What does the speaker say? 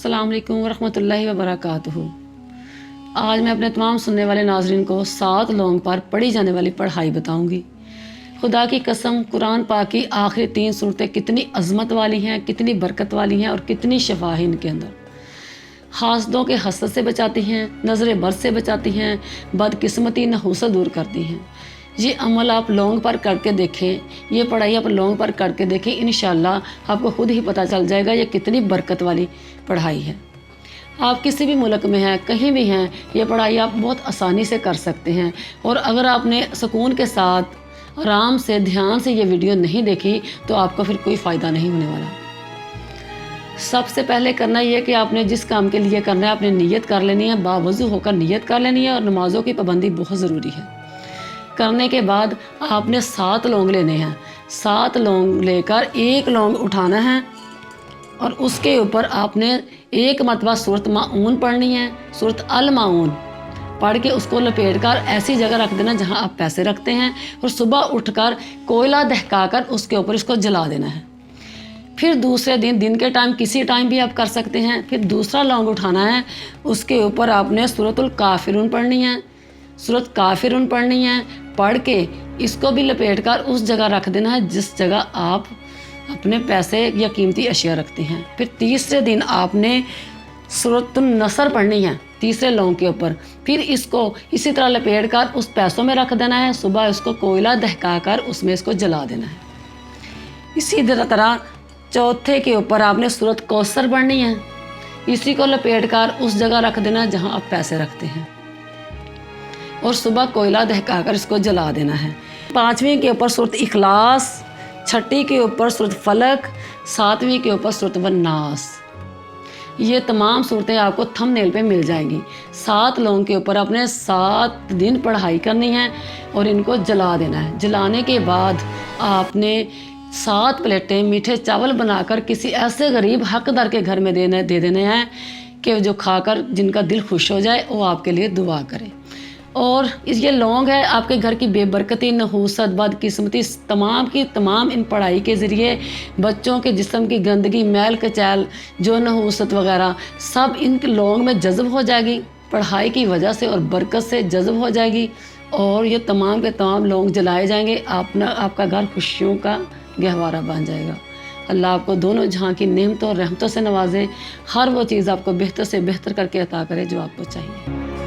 अस्सलाम वालेकुम वरहमतुल्लाहि वबरकातुहू। आज मैं अपने तमाम सुनने वाले नाज़रीन को 7 लौंग पर पढ़ी जाने वाली पढ़ाई बताऊंगी। खुदा की कसम, कुरान पाक की आखिरी 3 सूरतें कितनी अज़मत वाली हैं, कितनी बरकत वाली हैं और कितनी शफा है इनके अंदर। हासदों के हसद से बचाती हैं, नज़र बद से बचाती हैं, बदकिस्मती नहूसत दूर करती हैं। ये अमल आप लौंग पर करके देखें, ये पढ़ाई आप लौंग पर करके देखें, इंशाल्लाह आपको खुद ही पता चल जाएगा ये कितनी बरकत वाली पढ़ाई है। आप किसी भी मुल्क में हैं, कहीं भी हैं, ये पढ़ाई आप बहुत आसानी से कर सकते हैं। और अगर आपने सुकून के साथ, आराम से, ध्यान से ये वीडियो नहीं देखी तो आपका फिर कोई फ़ायदा नहीं होने वाला। सबसे पहले करना ये कि आपने जिस काम के लिए करना है आपने नीयत कर लेनी है, बावज़ू होकर नीयत कर लेनी है। और नमाज़ों की पाबंदी बहुत ज़रूरी है। करने के बाद आपने 7 लौंग लेने हैं। 7 लौंग लेकर 1 लौंग उठाना है और उसके ऊपर आपने 1 मरतबा सूरत माऊन पढ़नी है। सूरत अल माऊन पढ़ के उसको लपेट कर ऐसी जगह रख देना जहां आप पैसे रखते हैं। और सुबह उठकर कोयला दहकाकर उसके ऊपर इसको जला देना है। फिर दूसरे दिन के टाइम, किसी टाइम भी आप कर सकते हैं। फिर दूसरा लौंग उठाना है, उसके ऊपर आपने सूरतुल काफिरून पढ़नी है। सूरत काफिरून पढ़नी है, पढ़ के इसको भी लपेट कर उस जगह रख देना है जिस जगह आप अपने पैसे या कीमती अशिया रखते हैं। फिर तीसरे दिन आपने सूरतुन नसर पढ़नी है तीसरे लौंग के ऊपर। फिर इसको इसी तरह लपेट कर उस पैसों में रख देना है। सुबह इसको कोयला दहका कर उसमें इसको जला देना है। इसी तरह चौथे के ऊपर आपने सूरत कौसर पढ़नी है। इसी को लपेट कर उस जगह रख देना है जहाँ आप पैसे रखते हैं और सुबह कोयला दहकाकर इसको जला देना है। 5वीं के ऊपर सूरत इखलास, 6ठी के ऊपर सूरत फलक, 7वीं के ऊपर सूरत वन्नास। ये तमाम सूरतें आपको थंबनेल पे मिल जाएंगी। 7 लौंग के ऊपर आपने 7 दिन पढ़ाई करनी है और इनको जला देना है। जलाने के बाद आपने 7 प्लेटें मीठे चावल बनाकर किसी ऐसे गरीब हकदार के घर में दे देने हैं कि जो खाकर जिनका दिल खुश हो जाए वो आपके लिए दुआ करे। और ये लौंग है आपके घर की बेबरकती, नहूसत, बदकिस्मती तमाम की तमाम इन पढ़ाई के ज़रिए बच्चों के जिस्म की गंदगी, मैल कचैल, जो नहूसत वगैरह सब इन लौंग में जज़ब हो जाएगी पढ़ाई की वजह से और बरकत से जज़ब हो जाएगी। और ये तमाम के तमाम लौंग जलाए जाएंगे। आपका घर खुशियों का गहवारा बन जाएगा। अल्लाह आपको दोनों जहाँ की नेमतों और रहमतों से नवाजे, हर वो चीज़ आपको बेहतर से बेहतर करके अता करे जो आपको चाहिए।